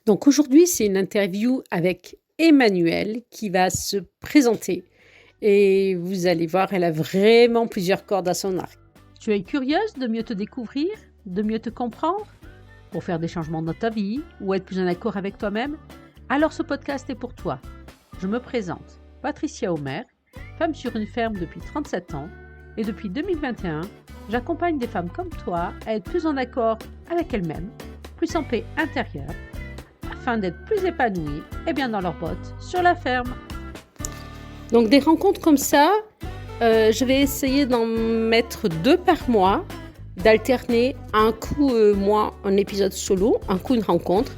Donc aujourd'hui, c'est une interview avec Emmanuelle qui va se présenter et vous allez voir, elle a vraiment plusieurs cordes à son arc. Tu es curieuse de mieux te découvrir, de mieux te comprendre, pour faire des changements dans ta vie ou être plus en accord avec toi-même? Alors ce podcast est pour toi. Je me présente, Patricia Omer, femme sur une ferme depuis 37 ans et depuis 2021, j'accompagne des femmes comme toi à être plus en accord avec elles-mêmes, plus en paix intérieure, afin d'être plus épanouies et bien dans leurs bottes sur la ferme. Donc des rencontres comme ça, je vais essayer d'en mettre 2 par mois, d'alterner un coup moi un épisode solo, un coup une rencontre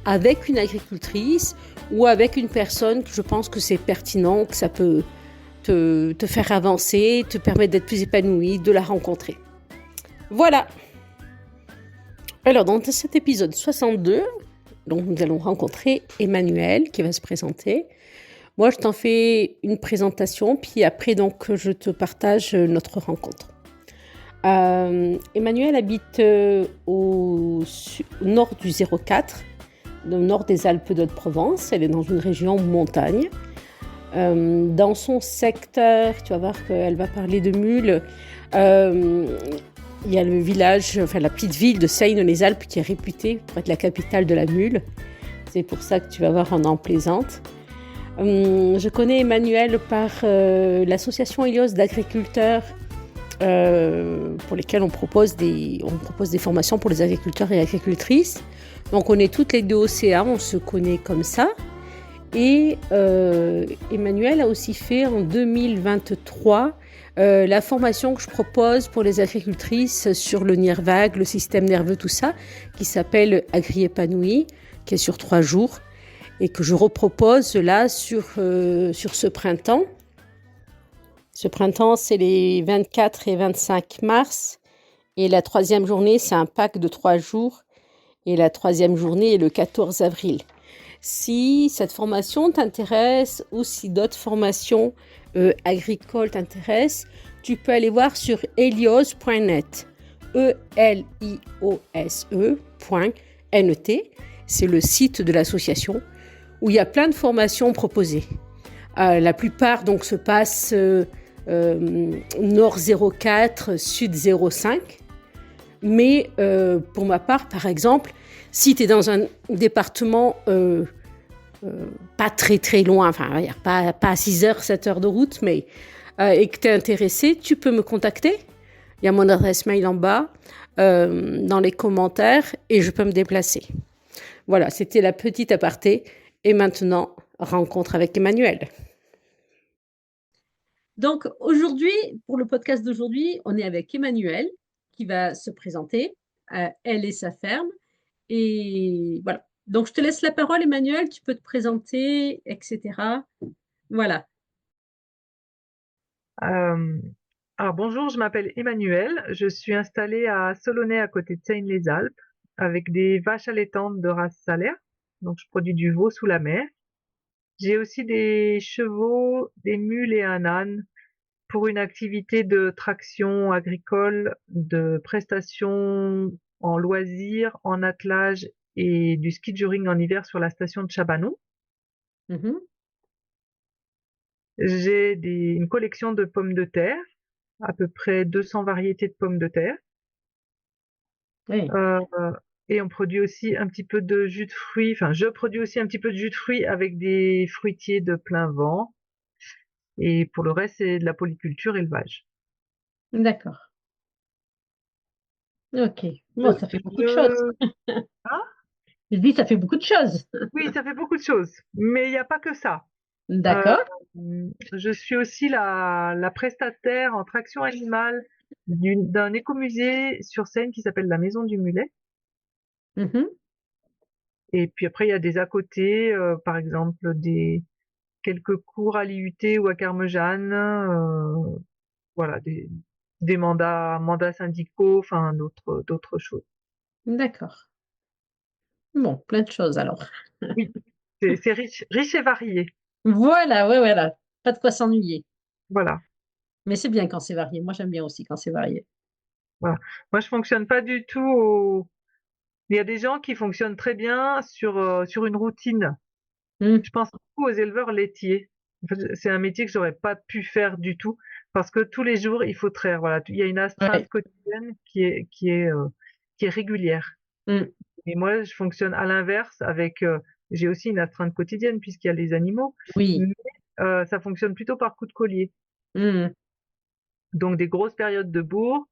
avec une agricultrice ou avec une personne que je pense que c'est pertinent, que ça peut te faire avancer, te permettre d'être plus épanoui, de la rencontrer. Voilà. Alors dans cet épisode 62, donc nous allons rencontrer Emmanuelle qui va se présenter. Moi, je t'en fais une présentation, puis après, donc, je te partage notre rencontre. Emmanuelle habite au nord du 04, au nord des Alpes d'Haute-Provence. Elle est dans une région montagne. Dans son secteur, tu vas voir qu'elle va parler de Mules. Il y a le village, enfin la petite ville de Seine-les-Alpes qui est réputée pour être la capitale de la mule. C'est pour ça que tu vas voir, on en plaisante. Je connais Emmanuelle par l'association Helios d'agriculteurs pour lesquels on propose des formations pour les agriculteurs et agricultrices. Donc on est toutes les deux au CA, on se connaît comme ça. Et Emmanuelle a aussi fait en 2023 la formation que je propose pour les agricultrices sur le nerf vague, le système nerveux, tout ça, qui s'appelle Agri Épanoui, qui est sur 3 jours. Et que je repropose là sur ce printemps. Ce printemps, c'est les 24 et 25 mars. Et la 3e journée, c'est un pack de 3 jours. Et la 3e journée est le 14 avril. Si cette formation t'intéresse ou si d'autres formations agricoles t'intéressent, tu peux aller voir sur helios.net. eliose.net. C'est le site de l'association où il y a plein de formations proposées. La plupart donc se passent nord 04, sud 05. Mais pour ma part, par exemple, si tu es dans un département pas très très loin, enfin pas à 6 heures, 7 heures de route, mais et que tu es intéressé, tu peux me contacter. Il y a mon adresse mail en bas, dans les commentaires, et je peux me déplacer. Voilà, c'était la petite aparté. Et maintenant, rencontre avec Emmanuelle. Donc aujourd'hui, pour le podcast d'aujourd'hui, on est avec Emmanuelle qui va se présenter. Elle et sa ferme. Et voilà. Donc je te laisse la parole, Emmanuelle. Tu peux te présenter, etc. Voilà. Euh, alors bonjour, je m'appelle Emmanuelle, je suis installée à Solonay à côté de Seine-les-Alpes avec des vaches allaitantes de race salaire, donc je produis du veau sous la mer. J'ai aussi des chevaux, des mules et un âne pour une activité de traction agricole, de prestation en loisirs, en attelage et du ski touring en hiver sur la station de Chabanon. Mhm. J'ai une collection de pommes de terre, à peu près 200 variétés de pommes de terre. Oui. Euh, et on produit aussi un petit peu de jus de fruits. Enfin, je produis aussi un petit peu de jus de fruits avec des fruitiers de plein vent. Et pour le reste, c'est de la polyculture élevage. D'accord. Ok. Je, Bon, ça fait beaucoup de choses. je- hein. Je dis, ça fait beaucoup de choses. Oui, ça fait beaucoup de choses, mais il n'y a pas que ça. Euh, D'accord. je suis aussi la prestataire en traction animale d'un écomusée sur Seine qui s'appelle la Maison du Mulet. Mhm. Et puis après, il y a des à côté, par exemple quelques cours à l'IUT ou à Carmejeanne, voilà, des mandats syndicaux, enfin d'autres choses. D'accord. Bon, plein de choses alors. Oui, c'est riche et varié. Voilà, ouais, voilà. Pas de quoi s'ennuyer. Voilà, Mais c'est bien quand c'est varié. Moi, j'aime bien aussi quand c'est varié. voilà. Moi, je fonctionne pas du tout Il y a des gens qui fonctionnent très bien sur une routine. Hmm. Je pense beaucoup aux éleveurs laitiers. En fait, c'est un métier que j'aurais pas pu faire du tout parce que tous les jours, il faut traire. Voilà, il y a une astreinte Ouais. quotidienne qui est régulière. Hmm. Et moi, je fonctionne à l'inverse avec, j'ai aussi une astreinte quotidienne puisqu'il y a les animaux, Oui. mais ça fonctionne plutôt par coup de collier. Hmm. Donc des grosses périodes de bourre,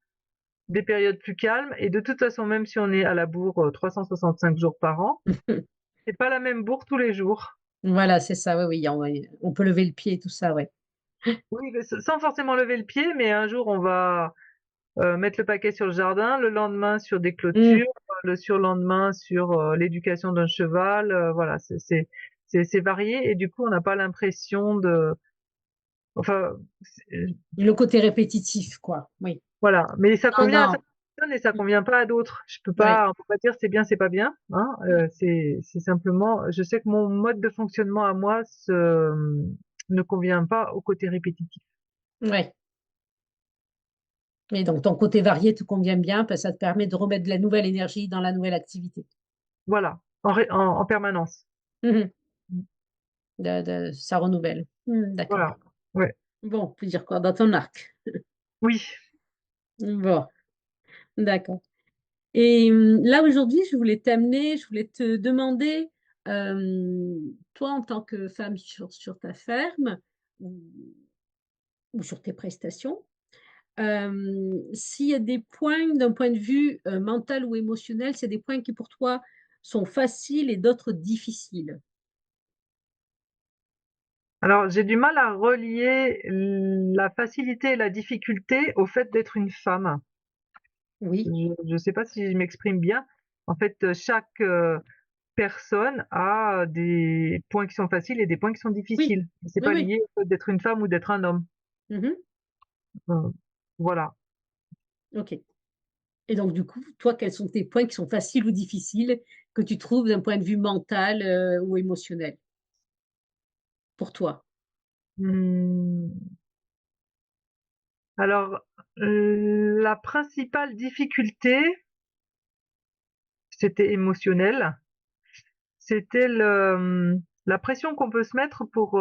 des périodes plus calmes, et de toute façon, même si on est à la bourre 365 jours par an, c'est pas la même bourre tous les jours. Voilà, c'est ça. Oui, oui, on peut lever le pied et tout ça, ouais. Oui, mais sans forcément lever le pied, mais un jour on va mettre le paquet sur le jardin, le lendemain sur des Hmm. clôtures, le surlendemain sur l'éducation d'un cheval. Voilà, c'est varié et du coup on n'a pas l'impression de, enfin, Le côté répétitif, quoi. Oui. voilà. Mais ça Non, convient à non. certaines personnes et ça convient pas à d'autres. Ouais. On peut pas dire c'est bien, c'est pas bien. Hein. C'est simplement, je sais que mon mode de fonctionnement à moi ne convient pas au côté répétitif. Ouais. Et donc, ton côté varié te convient bien parce que ça te permet de remettre de la nouvelle énergie dans la nouvelle activité. Voilà, en permanence. Mhm. Ça renouvelle. D'accord. Voilà. Ouais. Bon, plusieurs cordes dans ton arc. Oui. Bon, d'accord. Et là, aujourd'hui, je voulais te demander, toi, en tant que femme sur ta ferme ou, ou sur tes prestations, s'il y a des points, d'un point de vue mental ou émotionnel, c'est des points qui pour toi sont faciles et d'autres difficiles. Alors, j'ai du mal à relier la facilité et la difficulté au fait d'être une femme. Oui, Je ne sais pas si je m'exprime bien. En fait, chaque personne a des points qui sont faciles et des points qui sont oui, difficiles. C'est oui, pas oui. lié au fait d'être une femme ou d'être un homme. Mhm. Euh, voilà. Ok. Et donc, du coup, toi, quels sont tes points qui sont faciles ou difficiles que tu trouves d'un point de vue mental ou émotionnel pour toi? Hmm. Alors, la principale difficulté, c'était émotionnel. C'était la pression qu'on peut se mettre pour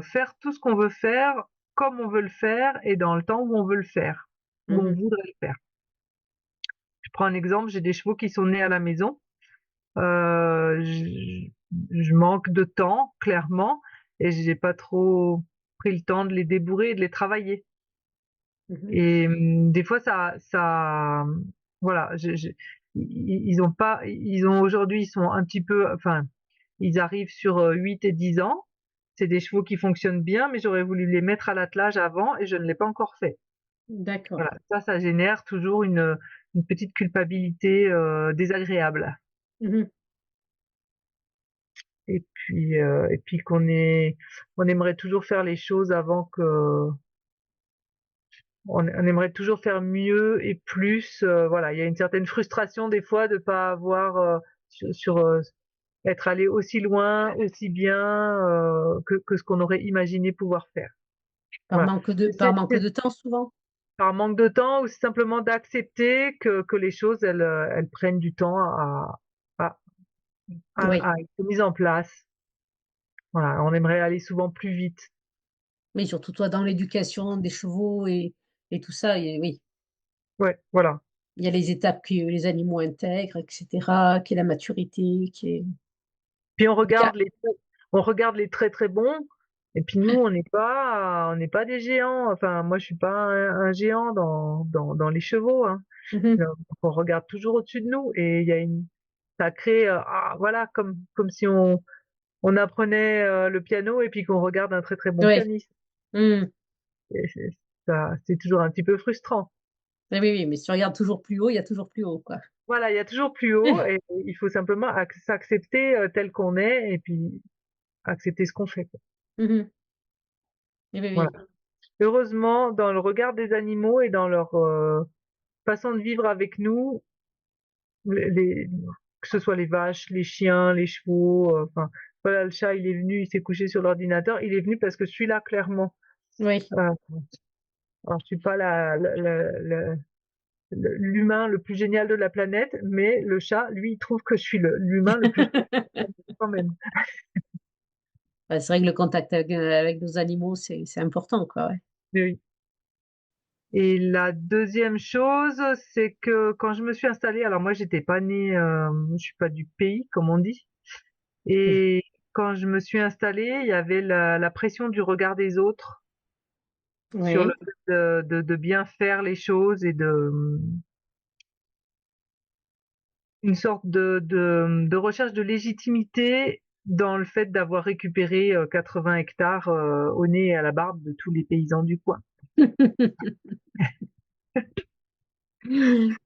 faire tout ce qu'on veut faire, comme on veut le faire et dans le temps où on veut le faire, où on Mhm. voudrait le faire. Je prends un exemple, j'ai des chevaux qui sont nés à la maison. Euh, je, je manque de temps, clairement, et j'ai pas trop pris le temps de les débourrer et de les travailler. Mhm. Et des fois, voilà, ils ont pas, ils ont aujourd'hui, ils sont un petit peu, enfin, ils arrivent sur 8 et 10 ans. C'est des chevaux qui fonctionnent bien, mais j'aurais voulu les mettre à l'attelage avant et je ne l'ai pas encore fait. D'accord. Voilà, ça génère toujours une petite culpabilité désagréable. Mhm. Et puis on aimerait toujours faire les choses avant que, on aimerait toujours faire mieux et plus. Voilà, il y a une certaine frustration des fois de pas avoir être allé aussi loin, aussi bien que ce qu'on aurait imaginé pouvoir faire. Voilà. Par manque de temps, souvent. Par manque de temps ou c'est simplement d'accepter que les choses elles prennent du temps à, Oui. à être mises en place. Voilà, on aimerait aller souvent plus vite. Mais surtout, toi, dans l'éducation des chevaux et tout ça, oui, Ouais, voilà. il y a les étapes que les animaux intègrent, etc., qui est la maturité, qui est... Puis Il y a- on regarde les très très bons. Et puis nous, on n'est pas des géants. Enfin, moi, je suis pas un géant dans les chevaux, hein. Mhm. Donc, on regarde toujours au-dessus de nous. Et il y a ça crée, voilà, comme si on apprenait le piano et puis qu'on regarde un très très bon Ouais. pianiste. Mhm. Et c'est toujours un petit peu frustrant. Oui, oui, oui, mais si tu regardes toujours plus haut, il y a toujours plus haut, quoi. Voilà, il y a toujours plus haut et il faut simplement s'accepter tel qu'on est et puis accepter ce qu'on fait, quoi. Mhm. Oui, oui, Voilà. oui. Heureusement, dans le regard des animaux et dans leur façon de vivre avec nous, les, que ce soit les vaches, les chiens, les chevaux, enfin, voilà, le chat, il est venu, il s'est couché sur l'ordinateur, il est venu parce que celui-là, clairement. Oui. Euh, alors, je suis pas l'humain le plus génial de la planète, mais le chat, lui, il trouve que je suis l'humain le plus génial quand même. Ouais, c'est vrai que le contact avec nos animaux, c'est important, quoi. Ouais. Oui. Et la deuxième chose, c'est que quand je me suis installée, alors moi j'étais pas née, je suis pas du pays comme on dit, Mm. et quand je me suis installée, il y avait la pression du regard des autres sur le Oui. fait de bien faire les choses et une sorte de recherche de légitimité dans le fait d'avoir récupéré 80 hectares au nez et à la barbe de tous les paysans du coin.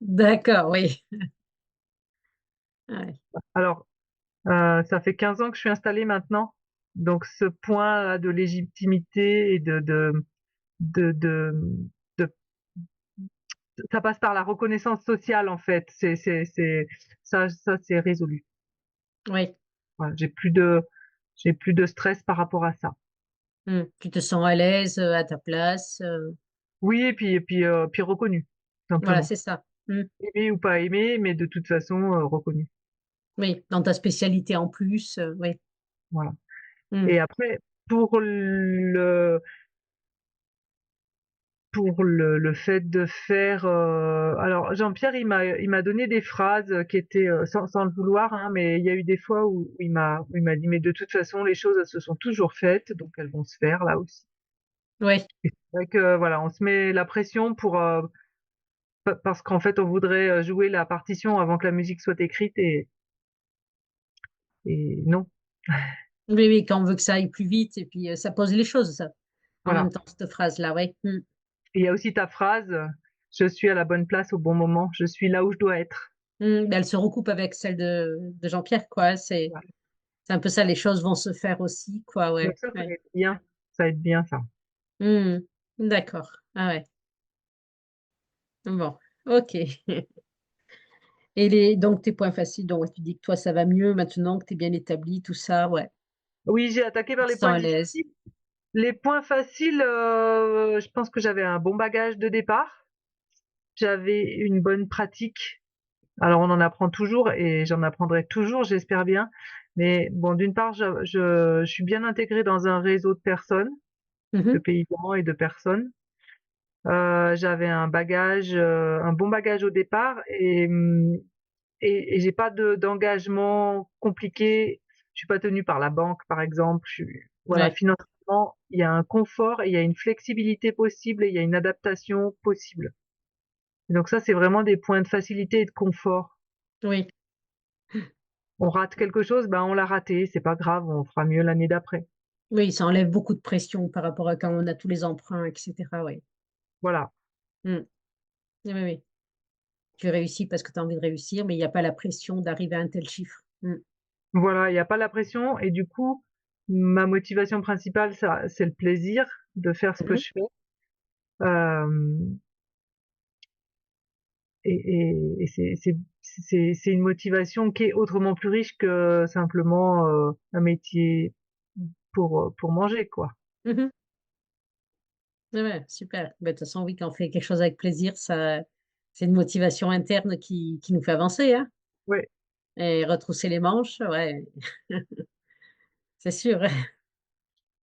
D'accord, oui. Ouais. Alors, ça fait 15 ans que je suis installée maintenant, donc ce point de légitimité et de, de, de ça passe par la reconnaissance sociale en fait. Ça c'est résolu. Oui. Voilà, j'ai plus de stress par rapport à ça. Mm. Tu te sens à l'aise, à ta place. Oui, puis reconnu, Voilà, simplement. c'est ça. Mm. Aimé ou pas aimé, mais de toute façon reconnu. Oui, dans ta spécialité en plus, oui. Voilà. Mm. Et après, pour le le fait de faire alors Jean-Pierre il m'a donné des phrases qui étaient sans le vouloir hein, mais il y a eu des fois où il m'a dit mais de toute façon les choses elles se sont toujours faites donc elles vont se faire là aussi. Oui. Et c'est vrai que voilà on se met la pression pour parce qu'en fait on voudrait jouer la partition avant que la musique soit écrite et non. Oui, oui, quand on veut que ça aille plus vite, et puis ça pose les choses, ça. En même Voilà. temps, cette phrase-là, oui. Mm. Et il y a aussi ta phrase je suis à la bonne place au bon moment, je suis là où je dois être. Mm. Ben, elle se recoupe avec celle de Jean-Pierre, quoi. Voilà. C'est un peu ça, les choses vont se faire aussi, quoi, Donc ouais. ça Ouais. aide bien, ça aide bien ça. Mm. D'accord. Ah ouais. Bon, ok. Et donc tes points faciles, donc ouais, tu dis que toi ça va mieux maintenant que tu es bien établi, tout ça, ouais. Oui, j'ai attaqué Tu vers te les sens points à l'aise. difficiles. Les points faciles, je pense que j'avais un bon bagage de départ. J'avais une bonne pratique. Alors on en apprend toujours et j'en apprendrai toujours, j'espère bien. Mais bon, d'une part, je suis bien intégrée dans un réseau de personnes, de Mhm. paysans et de personnes. J'avais un bon bagage au départ et j'ai pas d'engagement compliqué. Je suis pas tenue par la banque, par exemple. Voilà, Ouais. financièrement, il y a un confort et il y a une flexibilité possible et il y a une adaptation possible. Donc ça, c'est vraiment des points de facilité et de confort. Oui. On rate quelque chose, ben on l'a raté, c'est pas grave, on fera mieux l'année d'après. Oui, ça enlève beaucoup de pression par rapport à quand on a tous les emprunts, etc. Oui. Voilà. Mm. Oui, oui, oui. Tu réussis parce que tu as envie de réussir, mais il n'y a pas la pression d'arriver à un tel chiffre. Mm. Voilà, il n'y a pas la pression et du coup, ma motivation principale, ça, c'est le plaisir de faire ce que Mhm. je fais. Euh, et c'est une motivation qui est autrement plus riche que simplement un métier pour manger, quoi. Mhm. Ouais, ouais, super. Ben, de toute façon, oui, quand on fait quelque chose avec plaisir, ça, c'est une motivation interne qui nous fait avancer, hein. Ouais. Et retrousser les manches, ouais, c'est sûr.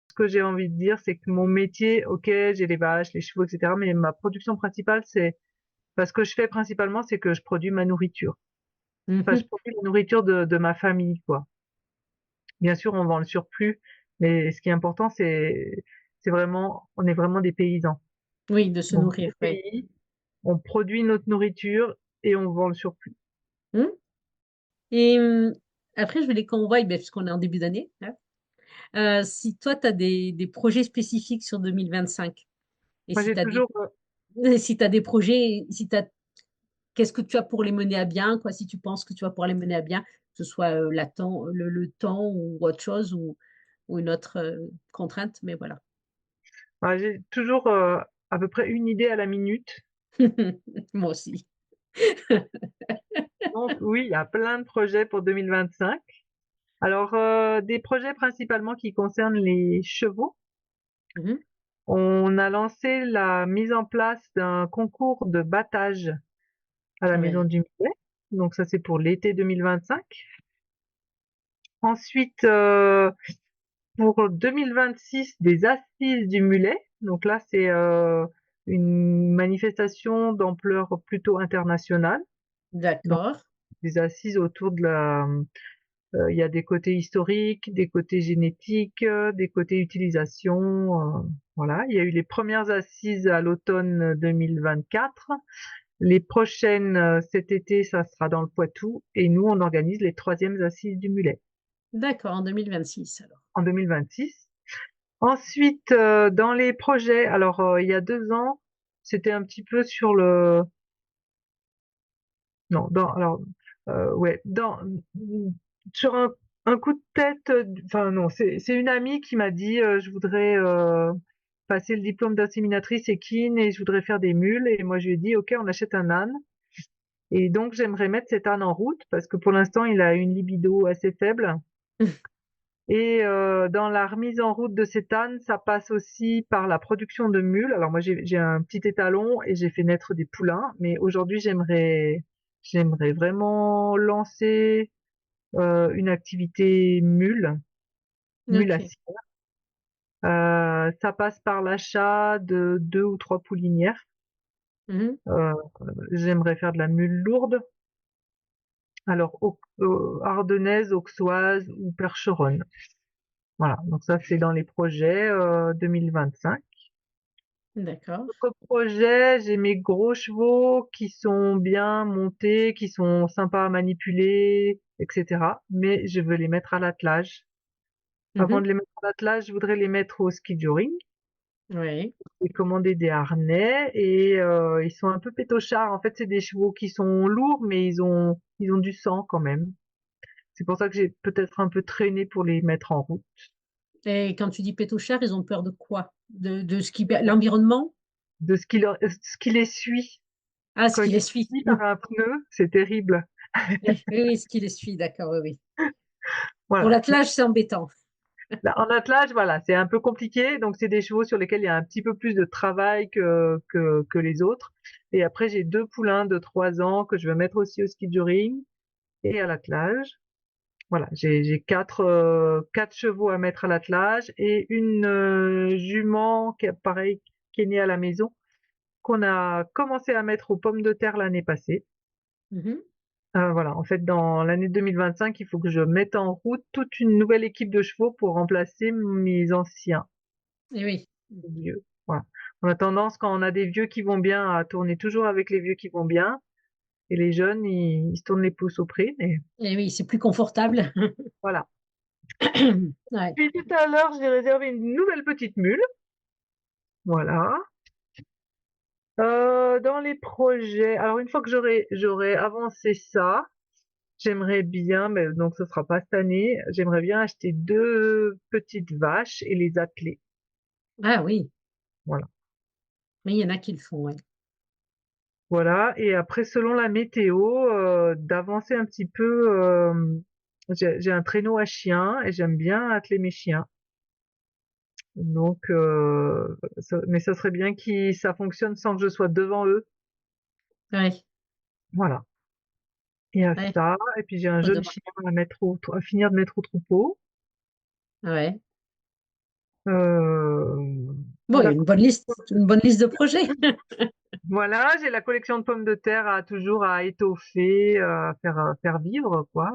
Ce que j'ai envie de dire, c'est que mon métier, ok, j'ai les vaches, les chevaux, etc. Mais ma production principale, c'est, parce que je fais principalement, c'est que je produis ma nourriture. Enfin, je Mhm. produis la nourriture de ma famille, quoi. Bien sûr, on vend le surplus, mais ce qui est important, c'est vraiment, on est vraiment des paysans. Oui, de se On vit nourrir, au oui. pays, on produit notre nourriture et on vend le surplus. Hmm. Et après, je voulais qu'on voie, ben, puisqu'on est en début d'année, hein, si toi, tu as des projets spécifiques sur 2025, et Moi, si j'ai tu as des, toujours, si tu des projets, si t'as, qu'est-ce que tu as pour les mener à bien, quoi, si tu penses que tu vas pouvoir les mener à bien, que ce soit le temps ou autre chose, ou une autre contrainte, mais voilà. j'ai toujours à peu près une idée à la minute. Moi aussi. Donc oui, il y a plein de projets pour 2025. Alors, des projets principalement qui concernent les chevaux. Mhm. On a lancé la mise en place d'un concours de battage à la Maison Ouais. du Mulet. Donc ça, c'est pour l'été 2025. Ensuite, pour 2026, des Assises du Mulet. Donc là, c'est une manifestation d'ampleur plutôt internationale. Donc D'accord. des assises autour de la, il y a des côtés historiques, des côtés génétiques, des côtés utilisation. Voilà. Il y a eu les premières assises à l'automne 2024. Les prochaines cet été, ça sera dans le Poitou. Et nous, on organise les troisièmes assises du Mulet D'accord, en 2026 alors. en 2026. Ensuite, dans les projets, alors il y a 2 ans, c'était un petit peu sur le, non, dans, alors, ouais, dans, sur un coup de tête, enfin non, c'est une amie qui m'a dit, je voudrais passer le diplôme d'inséminatrice équine et je voudrais faire des mules. Et moi, je lui ai dit, OK, on achète un âne. Et donc, j'aimerais mettre cet âne en route parce que pour l'instant, il a une libido assez faible. Et dans la remise en route de cet âne, ça passe aussi par la production de mules. Alors moi, j'ai un petit étalon et j'ai fait naître des poulains. Mais aujourd'hui, j'aimerais vraiment lancer une activité mule à Ok. cire. Ça passe par l'achat de 2 ou 3 poulinières. Mhm. Euh, J'aimerais faire de la mule lourde. Alors, ardennaise, auxoise ou percheronne. Voilà, donc ça c'est dans les projets 2025. D'accord. Autre projet, j'ai mes gros chevaux qui sont bien montés, qui sont sympas à manipuler, etc. Mais je veux les mettre à l'attelage. Avant Mhm. de les mettre à l'attelage, je voudrais les mettre au skiduring. Ouais. J'ai commandé des harnais et ils sont un peu pétochards. En fait, c'est des chevaux qui sont lourds, mais ils ont du sang quand même. C'est pour ça que j'ai peut-être un peu traîné pour les mettre en route. Et quand tu dis pétochard, ils ont peur de quoi? De ce qui... L'environnement? De ce qui les suit. Ah, ce Quand qui il les est suit. suivi par un pneu, c'est terrible. Oui, oui, oui, ce qui les suit, d'accord, oui, oui. Pour Voilà. l'attelage, c'est embêtant. Là, en attelage, voilà, c'est un peu compliqué. Donc, c'est des chevaux sur lesquels il y a un petit peu plus de travail que les autres. Et après, j'ai 2 poulains de 3 ans que je veux mettre aussi au ski du ring et à l'attelage. Voilà, j'ai quatre chevaux à mettre à l'attelage et une jument qui est pareil, qui est née à la maison, qu'on a commencé à mettre aux pommes de terre l'année passée. Mhm. Voilà, en fait, dans l'année 2025, il faut que je mette en route toute une nouvelle équipe de chevaux pour remplacer mes anciens Et oui. vieux. Voilà. On a tendance, quand on a des vieux qui vont bien, à tourner toujours avec les vieux qui vont bien, et les jeunes, ils se tournent les pouces au prix. Mais Et oui, c'est plus confortable. voilà. Ouais. Puis tout à l'heure, j'ai réservé une nouvelle petite mule. Voilà. Dans les projets, alors une fois que j'aurai avancé ça, j'aimerais bien, mais donc ce sera pas cette année, j'aimerais bien acheter 2 petites vaches et les atteler. Ah oui, Voilà. mais il y en a qui le font, ouais. Voilà. Et après, selon la météo, d'avancer un petit peu. J'ai un traîneau à chiens et j'aime bien atteler mes chiens. Donc, mais ça serait bien que ça fonctionne sans que je sois devant eux. Ouais, Voilà. Et à ouais, ça. Et puis j'ai un pas jeune de- chien à finir de mettre au troupeau. ouais. Euh, Bon, il y a la une bonne liste de projets. Voilà, j'ai la collection de pommes de terre toujours à étoffer, à faire vivre, quoi.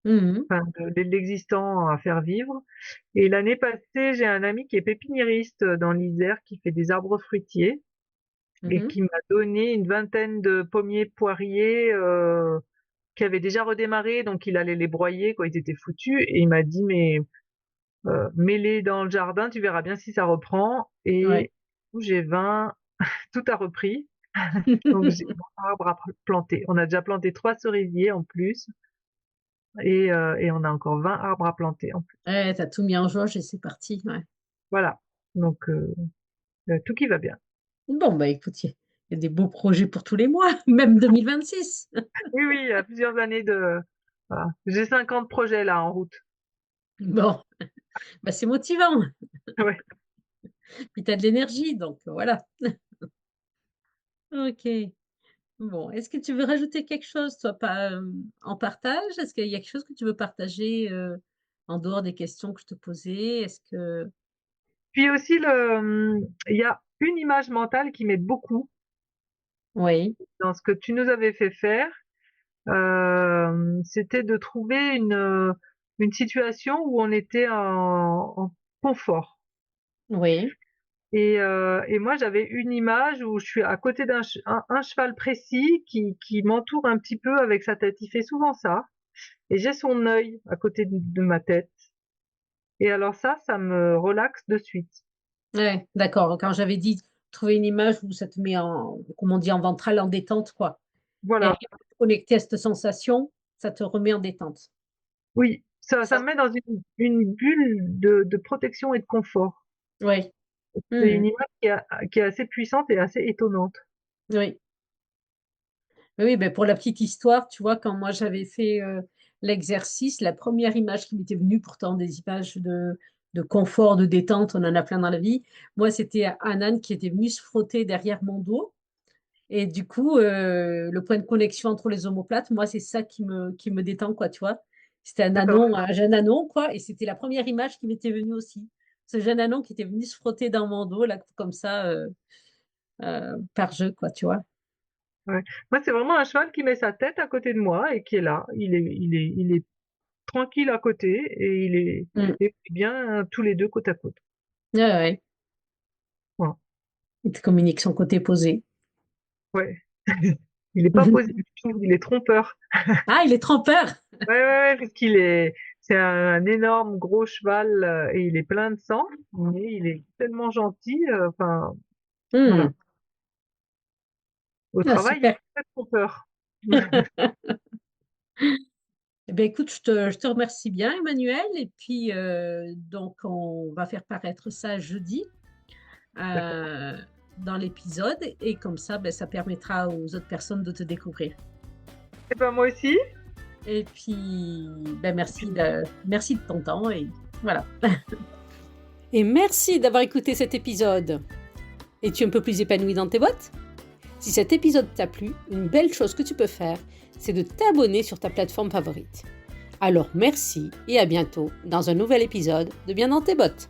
Mhm. Enfin, de l'existant à faire vivre. Et l'année passée, j'ai un ami qui est pépiniériste dans l'Isère, qui fait des arbres fruitiers et Mhm. qui m'a donné une vingtaine de pommiers poiriers qui avaient déjà redémarré, donc il allait les broyer quand ils étaient foutus. Et il m'a dit, mais mets-les dans le jardin, tu verras bien si ça reprend. Ouais. Et j'ai 20, tout a repris. Donc j'ai 20 arbres à planter. On a déjà planté 3 cerisiers en plus et on a encore 20 arbres à planter en plus. Ouais, t'as tout mis en jauge et c'est parti. Ouais. Voilà. Donc tout qui va bien. Bon, bah écoute, il y a des beaux projets pour tous les mois, même 2026. Oui, oui, il y a plusieurs années de. Voilà. J'ai 50 projets là en route. Bon, bah c'est motivant. Ouais. Puis t'as de l'énergie, donc voilà. Ok. Bon, est-ce que tu veux rajouter quelque chose, toi, pas, en partage? Est-ce qu'il y a quelque chose que tu veux partager, en dehors des questions que je te posais? Est-ce que Puis aussi il y a une image mentale qui m'aide beaucoup oui, dans ce que tu nous avais fait faire. C'était de trouver une situation où on était en confort. oui, Et moi, j'avais une image où je suis à côté un cheval précis qui m'entoure un petit peu avec sa tête. Il fait souvent ça. Et j'ai son œil à côté de ma tête. Et alors ça me relaxe de suite. ouais, d'accord. Quand j'avais dit trouver une image où ça te met en, comment on dit, en ventral, en détente, quoi. Et rien Voilà. que de te connecter à cette sensation, ça te remet en détente. Oui, ça Ça, me met dans une bulle de protection et de confort. oui. C'est une Mmh. image qui est assez puissante et assez étonnante. Oui. Oui, ben pour la petite histoire, tu vois, quand moi j'avais fait l'exercice, la première image qui m'était venue, pourtant des images de confort, de détente, on en a plein dans la vie. Moi, c'était un âne qui était venu se frotter derrière mon dos. Et du coup, le point de connexion entre les omoplates, moi, c'est ça qui me détend, quoi, tu vois. C'était un D'accord. anon, un jeune anon, quoi. Et c'était la première image qui m'était venue aussi. Ce jeune anon qui était venu se frotter dans mon dos, là, comme ça, par jeu, quoi, tu vois. Ouais. Moi, c'est vraiment un cheval qui met sa tête à côté de moi et qui est là. Il est tranquille à côté et Mm. et bien tous les deux côte à côte. Ouais, ouais. Voilà. Il te communique son côté posé. Ouais. Il est pas posé du tout, il est trompeur. Ah, il est trompeur. Ouais, parce c'est un énorme gros cheval et il est plein de sang, mais il est tellement gentil. Enfin, voilà. Hmm. Au Ah, travail, il est super. très trompeur. Eh bien, écoute, je te remercie bien, Emmanuel. Et puis, donc, on va faire paraître ça jeudi D'accord. euh, dans l'épisode. Et comme ça, ben, ça permettra aux autres personnes de te découvrir. Et ben moi aussi. Et puis, ben, Et puis, merci de ton temps. Et voilà. Et merci d'avoir écouté cet épisode. Es-tu un peu plus épanoui dans tes bottes? Si cet épisode t'a plu, une belle chose que tu peux faire, c'est de t'abonner sur ta plateforme favorite. Alors merci et à bientôt dans un nouvel épisode de Bien dans tes bottes.